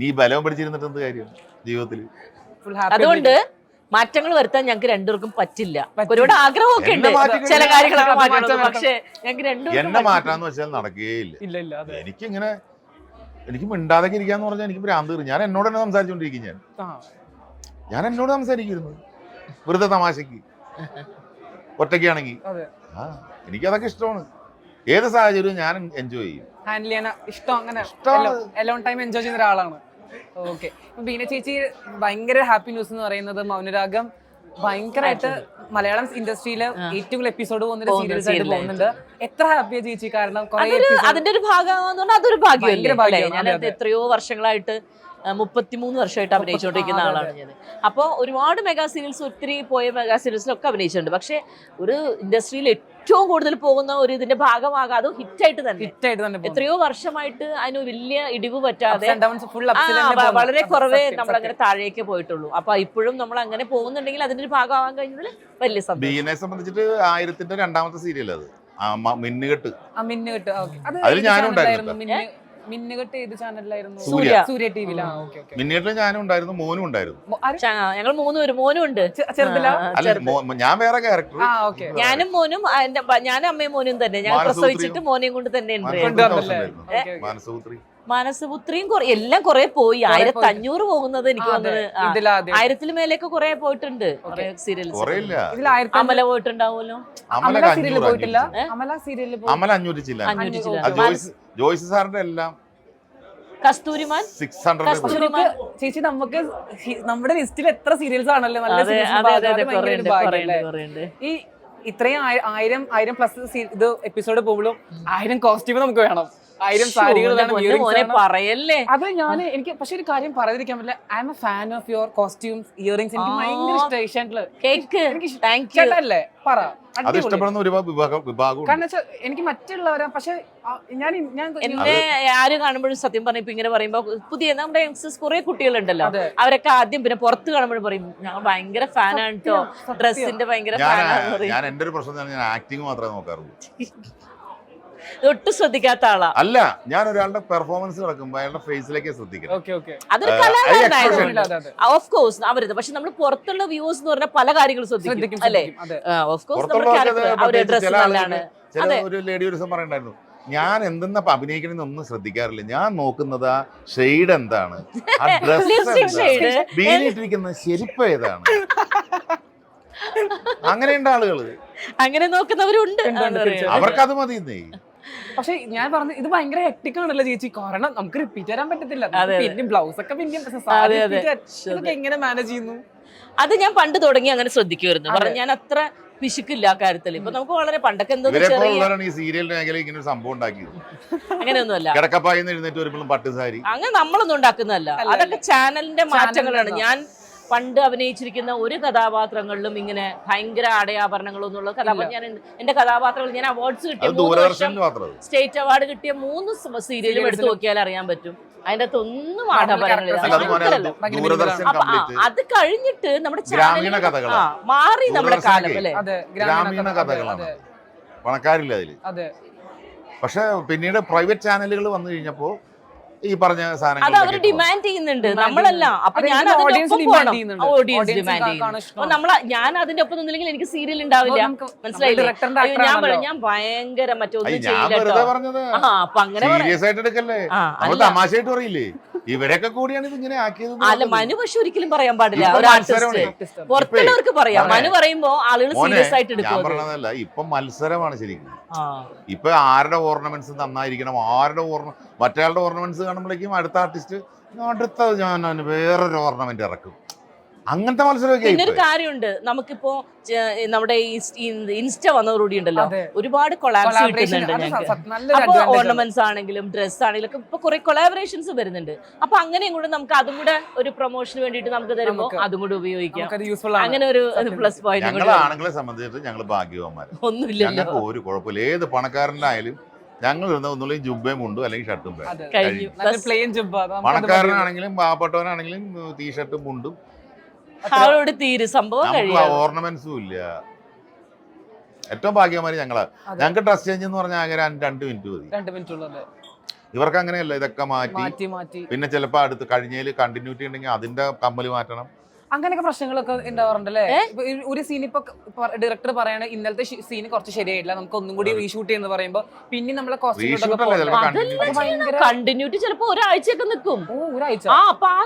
നീ ബലം പിടിച്ചിരുന്നിട്ട് എന്ത് കാര്യം ജീവിതത്തിൽ? അതുകൊണ്ട് മാറ്റങ്ങൾ വരുത്താൻ ഞങ്ങൾക്ക് രണ്ടുപേർക്കും പറ്റില്ല. ഒരുപാട് ആഗ്രഹമൊക്കെ ഉണ്ട് ചില കാര്യങ്ങളൊക്കെ മാറ്റണം, പക്ഷെ ഞങ്ങൾക്ക് രണ്ടുപേർക്കും എന്നെ മാറ്റാന്ന് വെച്ചാൽ നടക്കുകയില്ല. എനിക്കിങ്ങനെ എനിക്ക് മിണ്ടാതൊക്കെ ഇരിക്കാന്ന് പറഞ്ഞാൽ എനിക്ക് ഭ്രാന്ത് കയറി. ഞാൻ എന്നോട് തന്നെ സംസാരിച്ചോണ്ടിരിക്കും. ഞാൻ എന്നോട് സംസാരിക്കുന്നു വെറുതെ തമാശക്ക്, ഒറ്റയ്ക്കാണെങ്കിൽ. എനിക്കതൊക്കെ ഇഷ്ടമാണ്. ഏത് സാഹചര്യവും ഞാൻ എൻജോയ് ചെയ്യും. ഹാൻഡിൽ ചെയ്യാൻ ഇഷ്ടം. അങ്ങനെ എലോൺ ടൈം എൻജോയ് ചെയ്യുന്ന ഒരാളാണ്. ഓക്കെ. ബീന ചേച്ചി ഭയങ്കര ഹാപ്പി ന്യൂസ് എന്ന് പറയുന്നത് മൗനരാഗം ഭയങ്കരമായിട്ട് മലയാളം ഇൻഡസ്ട്രിയില് ഏറ്റവും കൂടുതൽ എപ്പിസോഡ് പോകുന്ന സീരിയൽസ് ആയിട്ട് പോകുന്നുണ്ട്. എത്ര ഹാപ്പിയാ ചേച്ചി? കാരണം അതിന്റെ ഒരു ഭാഗമാണെന്ന് അതൊരു ഭാഗ്യമല്ലേ. ഞാൻ എത്രയോ വർഷങ്ങളായിട്ട് 33 വർഷമായിട്ട് അഭിനയിച്ചുകൊണ്ടിരിക്കുന്ന ആളാണ് ഞാൻ. അപ്പോൾ ഒരുപാട് മെഗാ സീരിയൽസ്, ഒത്തിരി പോയ മെഗാ സീരിയൽസിലൊക്കെ അഭിനയിച്ചിട്ടുണ്ട്. പക്ഷെ ഒരു ഇൻഡസ്ട്രിയിൽ ഏറ്റവും കൂടുതൽ പോകുന്ന ഒരു ഇതിന്റെ ഭാഗമാകാം, അത് ഹിറ്റായിട്ട് തന്നെ എത്രയോ വർഷമായിട്ട് അതിന് വലിയ ഇടിവ് പറ്റാതെ വളരെ കുറവേ നമ്മൾ അങ്ങനെ താഴേക്ക് പോയിട്ടുള്ളൂ. അപ്പൊ ഇപ്പോഴും നമ്മൾ അങ്ങനെ പോകുന്നുണ്ടെങ്കിൽ അതിന്റെ ഒരു ഭാഗമാകാൻ കഴിഞ്ഞതിൽ വലിയ സന്തോഷം. ബീനെ സംബന്ധിച്ചിട്ട് 1000ന്റെ രണ്ടാമത്തെ സീരിയൽ അത് മിന്നുകെട്ട്. അതിൽ ഞാനും ഉണ്ടായിരുന്നു. മിന്നുകെട്ട് ഏത് ചാനലിലായിരുന്നു? സൂര്യ ടിവിയിലാ. മിന്നുകെട്ടിൽ ഞാനും ഉണ്ടായിരുന്നു, മോനും ഉണ്ടായിരുന്നു. ഞങ്ങൾ മൂന്നുപേരും. മോനും ഉണ്ട് ചെറുതിലാ. ഞാൻ വേറെ ക്യാരക്ടർ. ഞാനും മോനും, ഞാനും അമ്മയും മോനും തന്നെ. ഞാൻ പ്രസവിച്ചിട്ട് മോനെയും കൊണ്ട് തന്നെ മാനസപുത്രിയും എല്ലാം കുറെ പോയി. 1500 പോകുന്നത് എനിക്ക് തോന്നുന്നത് 1000 മേലേക്ക് കുറെ പോയിട്ടുണ്ട്. സീരിയൽസ് അമല പോയിട്ടുണ്ടാവുമല്ലോ. അമല 500 ജോയ്സ് സാറിന്റെ എല്ലാം. കസ്തൂരിമാൻ 600. ചേച്ചി നമുക്ക് നമ്മുടെ ലിസ്റ്റിൽ എത്ര സീരിയൽസ് ആണല്ലോ ഈ ഇത്രയും 1000+ ഇത് എപ്പിസോഡ് പോകുമ്പോഴും 1000 കോസ്റ്റ്യൂം നമുക്ക് വേണം, 1000 സാരികൾ പറയല്ലേ. അത് എനിക്ക് പക്ഷെ ഒരു കാര്യം പറയാതിരിക്കാൻ പറ്റില്ല. I M A fan of your costumes, earrings. എനിക്ക് ഭയങ്കര ഇഷ്ടമല്ലേ? പറ. അത് ഇഷ്ടപ്പെടുന്ന ഒരു വിഭാഗം. കാരണം എനിക്ക് മറ്റുള്ളവരാ, പക്ഷെ എന്നെ ആര് കാണുമ്പോഴും സത്യം പറഞ്ഞ ഇങ്ങനെ പറയുമ്പോ പുതിയ നമ്മുടെ യങ്സ്റ്റേഴ്സ് കുറെ കുട്ടികളുണ്ടല്ലോ, അവരൊക്കെ ആദ്യം പിന്നെ പുറത്ത് കാണുമ്പോഴും പറയും ഞാൻ ഭയങ്കര ഫാനാണ് കേട്ടോ, ഡ്രസ്സിന്റെ ഭയങ്കര ഫാനാണ്. ഞാൻ എന്റെ ഒരു പ്രശ്നം ഞാൻ ആക്ടിങ് മാത്രമേ നോക്കാറുള്ളൂ. ഒട്ടും ശ്രദ്ധിക്കാത്ത ആളാ. അല്ല, ഞാൻ ഒരാളുടെ പെർഫോമൻസ് നടക്കുമ്പോ അയാളുടെ ഫേസിലേക്ക് ശ്രദ്ധിക്കണം. അതൊരു കലാകാരനായിരുന്നു ഓഫ് കോഴ്സ് അവരത്. പക്ഷെ നമ്മൾ പുറത്തുള്ള വ്യൂസ് എന്ന് പറഞ്ഞാൽ പല കാര്യങ്ങളും ശ്രദ്ധിക്കും അല്ലേ? ഓഫ് കോഴ്സ് ഒരു ലേഡി ഒരു ദിവസം പറയണ്ടായിരുന്നു, ഞാൻ എന്തെന്നാ അഭിനയിക്കണമെന്ന് ഒന്നും ശ്രദ്ധിക്കാറില്ല, ഞാൻ നോക്കുന്നത് ആ ഷെയ്ഡ് എന്താണ്, ആ ഡ്രസ് ബീനിട്ടിരിക്കുന്ന ചെരുപ്പ് ഏതാണ്. അങ്ങനെയുണ്ട് ആളുകള്, അങ്ങനെ നോക്കുന്നവരുണ്ട്. അവർക്കത് മതി. പക്ഷെ ഞാൻ പറഞ്ഞു ഇത് ഭയങ്കര ഹെക്ടിക് ആണല്ലോ ചേച്ചി, കാരണം നമുക്ക് റിപ്പീറ്റ് ചെയ്യാൻ പറ്റത്തില്ല. പിന്നെ ബ്ലൗസ് ഒക്കെ പിന്നെ എങ്ങനെ മാനേജ് ചെയ്യുന്നു? അത് ഞാൻ പണ്ട് തുടങ്ങി അങ്ങനെ ശ്രദ്ധിക്കുമായിരുന്നു. പറഞ്ഞു ഞാൻ അത്ര പിശുക്കില്ല ആ കാര്യത്തിൽ. ഇപ്പൊ നമുക്ക് വളരെ പണ്ടൊക്കെ എന്തോ അങ്ങനെയൊന്നുമല്ല, അങ്ങനെ നമ്മളൊന്നും ഉണ്ടാക്കുന്നതല്ല. അതൊക്കെ ചാനലിന്റെ മാറ്റങ്ങളാണ്. ഞാൻ പണ്ട് അഭിനയിച്ചിരിക്കുന്ന ഒരു കഥാപാത്രങ്ങളിലും ഇങ്ങനെ ഭയങ്കര ആടയാഭരണങ്ങളൊന്നുള്ള കഥാപാത്രം ഞാൻ എന്റെ കഥാപാത്രങ്ങൾ ഞാൻ അവാർഡ്സ് കിട്ടിയ 3 വർഷം സ്റ്റേറ്റ് അവാർഡ് കിട്ടിയ 3 സീരിയലും എടുത്തു നോക്കിയാൽ അറിയാൻ പറ്റും. അതിന്റെ അകത്ത് ഒന്നും ആഡംബരങ്ങളില്ല. അത് കഴിഞ്ഞിട്ട് നമ്മുടെ ചാനൽ മാറി നമ്മുടെ കാലം അല്ലെ. ഗ്രാമീണ കഥകളാണ്, പണക്കാരില്ല അതില്. പക്ഷെ പിന്നീട് പ്രൈവറ്റ് ചാനലുകൾ വന്നു കഴിഞ്ഞപ്പോ ഈ പറഞ്ഞ സാധനങ്ങൾ അവർ ഡിമാൻഡ് ചെയ്യുന്നുണ്ട്, നമ്മളല്ല. അപ്പൊ ഞാൻ ഓഡിയൻസ് ഡിമാൻഡ് ചെയ്യുന്നു. ഞാൻ അതിന്റെ ഒപ്പം നിന്നില്ലെങ്കിൽ എനിക്ക് സീരിയൽ ഉണ്ടാവില്ല. മനസ്സിലായില്ലേ? ഞാൻ ഭയങ്കര മറ്റൊന്നും ചെയ്യില്ല. അപ്പൊ അങ്ങനെ തമാശയായിട്ട് പറയില്ലേ, ഇവരൊക്കെ കൂടിയാണ് ഇതിങ്ങനെ ആക്കിയത്. അല്ല, മനു പക്ഷെ ഒരിക്കലും പറയാൻ പാടില്ല. ഒരു ആർട്ടിസ്റ്റ് പുറത്തുള്ളവർക്ക് പറയാം, മനു പറയുമ്പോ ആളുകൾ സീരിയസ് ആയിട്ട് എടുക്കും. ഇപ്പൊ മത്സരമാണ് ശരിക്കും. ഇപ്പൊ ആരുടെ ഓർണമെന്റ്സ് നന്നായിരിക്കണം, ആരുടെ മറ്റയാളുടെ ഓർണമെന്റ്സ് കാണുമ്പോഴേക്കും അടുത്ത ആർട്ടിസ്റ്റ് ഞാൻ വേറൊരു ഓർണമെന്റ് ഇറക്കും. അങ്ങനത്തെ മത്സരമൊക്കെ. പിന്നെ ഒരു കാര്യമുണ്ട്, നമുക്കിപ്പോ നമ്മുടെ ഇൻസ്റ്റ വന്നതോടുകൂടി ഉണ്ടല്ലോ ഒരുപാട് കൊളാബറേഷൻ കിട്ടുന്നുണ്ട് ഞങ്ങൾക്ക്. അപ്പൊ ഓർണമെന്റ്സ് ആണെങ്കിലും ഡ്രസ് ആണെങ്കിലും ഇപ്പൊ കുറെ കൊളാബറേഷൻസ് വരുന്നുണ്ട്. അപ്പൊ അങ്ങനെയും കൂടെ നമുക്ക് അതും കൂടെ ഒരു പ്രൊമോഷന് വേണ്ടിട്ട് നമുക്ക് തരുമ്പോ അതും കൂടെ ഉപയോഗിക്കാം. അങ്ങനെ ഒരു പ്ലസ് പോയിന്റ്. ആണുങ്ങളെ സംബന്ധിച്ചിട്ട് ഞങ്ങൾ ഭാഗ്യവാന്മാർ. ഒന്നുമില്ല, ഞങ്ങൾക്ക് ഒരു കുഴപ്പമില്ല. ഏത് പണക്കാരനായാലും ഞങ്ങൾ ഒന്നുമില്ല ജുബയും മുണ്ടും അല്ലെങ്കിൽ ഷർട്ടും വേണം. പണക്കാരനാണെങ്കിലും പാവപ്പെട്ടവനാണെങ്കിലും ടീഷർട്ടും മുണ്ടും സംഭവം ഓർണമെന്റ്സും ഇല്ല. ഏറ്റവും ഭാഗ്യമാര് ഞങ്ങളാ. ഞങ്ങൾക്ക് ഡ്രസ് ചേഞ്ച് എന്ന് പറഞ്ഞാൽ 2 മിനിറ്റ് മതി. ഇവർക്ക് അങ്ങനെയല്ല, ഇതൊക്കെ മാറ്റി മാറ്റി മാറ്റി പിന്നെ ചിലപ്പോൾ അടുത്ത് കഴിഞ്ഞതിൽ കണ്ടിന്യൂറ്റി ഉണ്ടെങ്കിൽ അതിന്റെ കമ്മല് മാറ്റണം. അങ്ങനെയൊക്കെ പ്രശ്നങ്ങളൊക്കെ ഉണ്ടാവാറുണ്ടല്ലേ? ഒരു സീൻ ഇപ്പൊ ഡയറക്ടർ പറയാണ് ഇന്നലത്തെ സീൻ കുറച്ച് ശരിയായില്ല, നമുക്ക് ഒന്നും കൂടി റീഷൂട്ട് ചെയ്യുന്ന പറയുമ്പോ പിന്നെ നമ്മളെ കണ്ടിന്യൂറ്റി ചിലപ്പോ ഒരാഴ്ചയൊക്കെ നിൽക്കും. ഒരാഴ്ച. അപ്പൊ ആ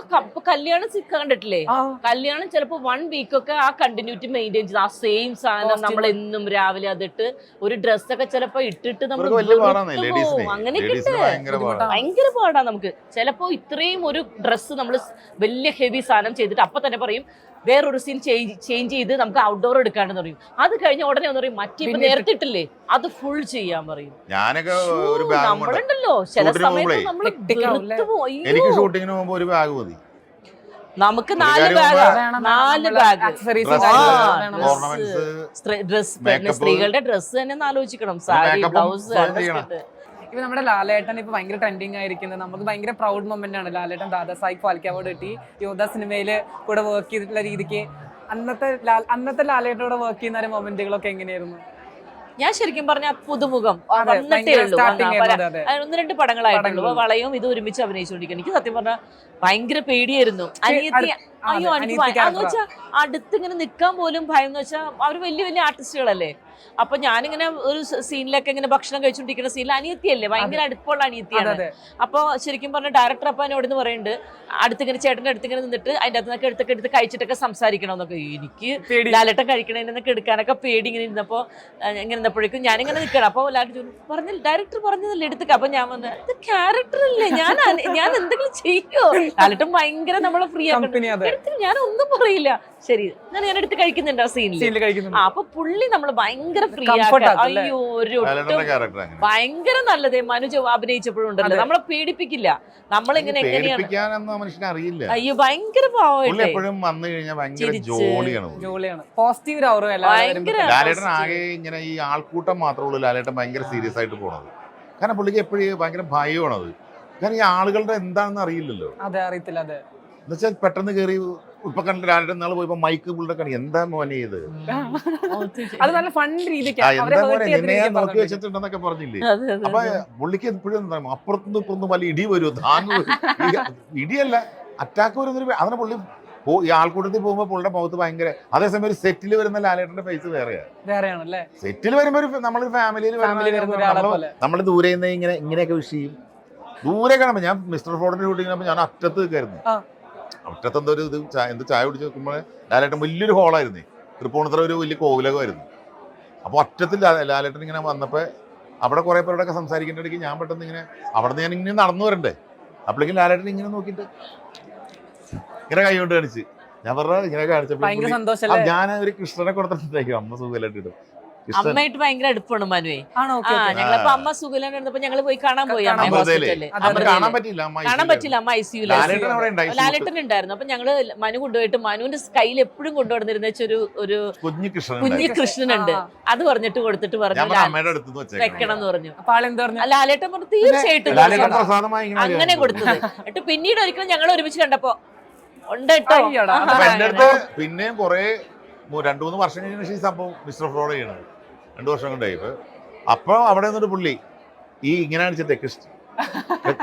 കല്യാണം കണ്ടിട്ടില്ലേ, കല്യാണം ചിലപ്പോ 1 week ഒക്കെ ആ കണ്ടിന്യൂറ്റി മെയിൻറ്റെയിൻ ചെയ്ത് ആ സെയിം സാധനം നമ്മൾ എന്നും രാവിലെ അതിട്ട് ഒരു ഡ്രസ്സൊക്കെ ചിലപ്പോ ഇട്ടിട്ട് നമ്മൾ അങ്ങനെയൊക്കെ ഭയങ്കര പാടാ നമുക്ക്. ചിലപ്പോ ഇത്രയും ഒരു ഡ്രസ്സ് നമ്മൾ വലിയ ഹെവി സാധനം ചെയ്തിട്ട് അപ്പൊ തന്നെ പറയും വേറൊരു സീൻ ചേഞ്ച് ചെയ്ത് നമുക്ക് ഔട്ട്ഡോർ എടുക്കാണ്ടെന്ന് പറയും. അത് കഴിഞ്ഞ ഉടനെ ഒന്ന് പറയും മറ്റേ നേരത്തെ ഇട്ടില്ലേ അത് ഫുൾ ചെയ്യാൻ പറയും. നമ്മളുണ്ടല്ലോ ചില സമയത്ത് നമ്മള് എനിക്ക് ഷൂട്ടിങ്ങിന് പോകുമ്പോ ഒരു ബാഗ് മതി, നമുക്ക് 4 ബാഗ് ഡ്രസ്. സ്ത്രീകളുടെ ഡ്രസ്സ് തന്നെ ആലോചിക്കണം, സാരി, ബ്ലൗസ്. ഇപ്പൊ നമ്മുടെ ലാലേട്ടൻ ഇപ്പൊ ഭയങ്കര ട്രെൻഡിങ് ആയിരിക്കുന്നത്, നമുക്ക് ഭയങ്കര പ്രൗഡ് മൊമെന്റ് ആണ്. ലാലേട്ടൻ ദാദാസാഹിബ് ഫാൽക്കെ അവാർഡ് കിട്ടി, യോദ്ധ സിനിമയില് കൂടെ വർക്ക് ചെയ്തിട്ടുള്ള രീതിക്ക് അന്നത്തെ ലാലേട്ടനോട് വർക്ക് ചെയ്യുന്ന ഒരു മൊമെന്റുകളൊക്കെ എങ്ങനെയായിരുന്നു? ഞാൻ ശരിക്കും പറഞ്ഞ പുതുമുഖം വന്നിട്ടേ ഉള്ളൂ, 1-2 പടങ്ങളായിട്ടുള്ളൂ. വളയും ഇത് ഒരുമിച്ച് അഭിനയിച്ചുകൊണ്ടിരിക്കുന്നു. എനിക്ക് സത്യം പറഞ്ഞാൽ ഭയങ്കര പേടിയായിരുന്നു. അനിയത്തി അയ്യോ എന്ന് വെച്ചാൽ അടുത്തിങ്ങനെ നിൽക്കാൻ പോലും ഭയം. എന്ന് വെച്ചാൽ അവര് വലിയ വലിയ ആർട്ടിസ്റ്റുകളല്ലേ. അപ്പൊ ഞാനിങ്ങനെ ഒരു സീനിലൊക്കെ ഇങ്ങനെ ഭക്ഷണം കഴിച്ചുകൊണ്ടിരിക്കുന്ന സീനിൽ അനിയത്തിയല്ലേ, ഭയങ്കര അടുപ്പമുള്ള അനിയത്തിയാണ്. അപ്പൊ ശരിക്കും പറഞ്ഞ ഡയറക്ടർ അപ്പൊ എന്നോട് പറയുന്നുണ്ട് അടുത്തിങ്ങനെ ചേട്ടന്റെ അടുത്തിങ്ങനെ നിന്നിട്ട് അതിന്റെ അകത്തുനിന്നൊക്കെ എടുത്ത് കഴിച്ചിട്ടൊക്കെ സംസാരിക്കണമെന്നൊക്കെ. എനിക്ക് ലാലേട്ടൻ കഴിക്കണേന്നൊക്കെ എടുക്കാനൊക്കെ പേടി. ഇങ്ങനെ ഇരുന്നപ്പോ ഇങ്ങനെ ഇരുന്നപ്പോഴേക്കും ഞാനിങ്ങനെ നിൽക്കണം. അപ്പൊ ലാലേട്ടൻ പറഞ്ഞു ഡയറക്ടർ പറഞ്ഞതല്ലേ എടുത്തുക. അപ്പൊ ഞാൻ വന്ന് ഇത് ക്യാരക്ടർ അല്ലേ, ഞാൻ എന്തെങ്കിലും ചെയ്യോ? ലാലേട്ടൻ ഭയങ്കര നമ്മളെ ഫ്രീ ആക്കി ഞാൻ ഒന്നും പറയില്ല. ശരി ഞാൻ എടുത്ത് കഴിക്കുന്നുണ്ട് ആ സീനിൽ. അപ്പൊ പുള്ളി നമ്മള് ഭയങ്കര ഫ്രീ ആക്കുക. അയ്യോ ഭയങ്കര നല്ലതേ. മനു അഭിനയിച്ചപ്പോഴും ഉണ്ടല്ലോ നമ്മളെ പേടിപ്പിക്കില്ല. നമ്മളിങ്ങനെ എങ്ങനെയാണ് അയ്യോ ഭയങ്കര പാവല്ലേ, ആകെ ഇങ്ങനെ ഈ ആൾക്കൂട്ടം മാത്രമേ ഉള്ളൂ ലാലേട്ടൻ ഭയങ്കര സീരിയസ് ആയിട്ട് പോണത്. കാരണം പുള്ളിക്ക് എപ്പോഴും ഭയങ്കര ഭയമാണത്. കാരണം ഈ ആളുകളുടെ എന്താണെന്ന് അറിയില്ലല്ലോ. അതെ അറിയത്തില്ല. അതെ എന്നുവെച്ചാൽ പെട്ടെന്ന് കയറി ഇപ്പൊ കണ്ട ലാലേട്ടൻ നാളെ പോയപ്പോ മൈക്ക് പുള്ളിയുടെ കണി എന്താ മോനെ ഇത്, അത് നല്ല ഫൺ രീതിക്ക് നോക്കി വെച്ചിട്ടുണ്ടെന്നൊക്കെ പറഞ്ഞില്ലേ. അപ്പൊ പുള്ളിക്ക് എപ്പോഴും അപ്പുറത്തുനിന്ന് ഇപ്പുറത്തും വല്ല ഇടി വരും, ഇടിയല്ല അറ്റാക്ക് വരുന്നൊരു. അതിനെ പുള്ളി ഈ ആൾക്കൂട്ടത്തിൽ പോകുമ്പോ പുള്ളിയുടെ മുഖത്ത് ഭയങ്കര. അതേസമയം ഒരു സെറ്റിൽ വരുന്ന ലാലേട്ടന്റെ ഫേസ് വേറെയാണ്. സെറ്റിൽ വരുമ്പോ നമ്മളൊരു ഫാമിലിയിൽ നമ്മൾ ദൂരെ നിന്ന് ഇങ്ങനെയൊക്കെ വിഷ് ചെയ്യും. ദൂരെ കാണുമ്പോ ഞാൻ മിസ്റ്റർ ഫോർഡിന്റെ ഷൂട്ടിങ്ങിനപ്പോ ഞാൻ അറ്റത്ത് നിൽക്കായിരുന്നു. അറ്റത്ത് എന്തോ ഒരു എന്ത് ചായ കുടിച്ച് നോക്കുമ്പോൾ ലാലേട്ടൻ വലിയൊരു ഹോളായിരുന്നേ, തൃപ്പൂണിത്തുറ ഒരു വലിയ കോവിലകമായിരുന്നു. അപ്പോൾ അറ്റത്തിൽ ലാലേട്ടൻ ഇങ്ങനെ വന്നപ്പോൾ അവിടെ കുറേ പേരോടൊക്കെ സംസാരിക്കേണ്ട ഇടയ്ക്ക് ഞാൻ പെട്ടെന്ന് ഇങ്ങനെ അവിടെ നിന്ന് ഞാൻ ഇങ്ങനെ നടന്നു വരണ്ടേ, അപ്പോഴേക്കും ലാലേട്ടൻ ഇങ്ങനെ നോക്കിയിട്ട് ഇങ്ങനെ കൈ കൊണ്ട് കാണിച്ച്. ഞാൻ പറഞ്ഞ ഇങ്ങനെ കാണിച്ചപ്പോൾ ഞാൻ ഒരു കൃഷ്ണനെ കൊടുത്തിട്ടുണ്ടായിരിക്കും അമ്മ സുഖലായിട്ട്. അമ്മയായിട്ട് ഭയങ്കര അടുപ്പാണ് മനുവേ. ഞങ്ങളിപ്പോ അമ്മ സുഖലായിരുന്നപ്പോ ഞങ്ങള് പോയി കാണാൻ പോയി അമ്മ ഹോസ്പിറ്റലില്. കാണാൻ പറ്റില്ല, അമ്മ ICU ലാലേട്ടൻ ഉണ്ടായിരുന്നു. അപ്പൊ ഞങ്ങള് മനു കൊണ്ടുപോയിട്ട് മനുവിന്റെ കയ്യിൽ എപ്പോഴും കൊണ്ടുവന്നിരുന്ന ഒരു കുഞ്ഞു കൃഷ്ണനുണ്ട്. അത് പറഞ്ഞിട്ട് കൊടുത്തിട്ട് പറഞ്ഞു വെക്കണം എന്ന് പറഞ്ഞു. ലാലേട്ടൻ പറഞ്ഞു തീർച്ചയായിട്ടും അങ്ങനെ കൊടുത്തത്. എന്നിട്ട് പിന്നീട് ഒരിക്കലും ഞങ്ങൾ ഒരുമിച്ച് കണ്ടപ്പോ ഉണ്ട് കേട്ടോ. പിന്നെയും കുറെ 2-3 വർഷം കഴിഞ്ഞ ശേഷം ഈ സംഭവം മിസ്റ്റർ ഫ്രോഡ് ചെയ്യണത് 2 വർഷം കൊണ്ടായി. അപ്പൊ അവിടെ നിന്നൊരു പുള്ളി ഈ ഇങ്ങനെ കാണിച്ചിട്ടേ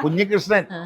കുഞ്ഞു കൃഷ്ണൻ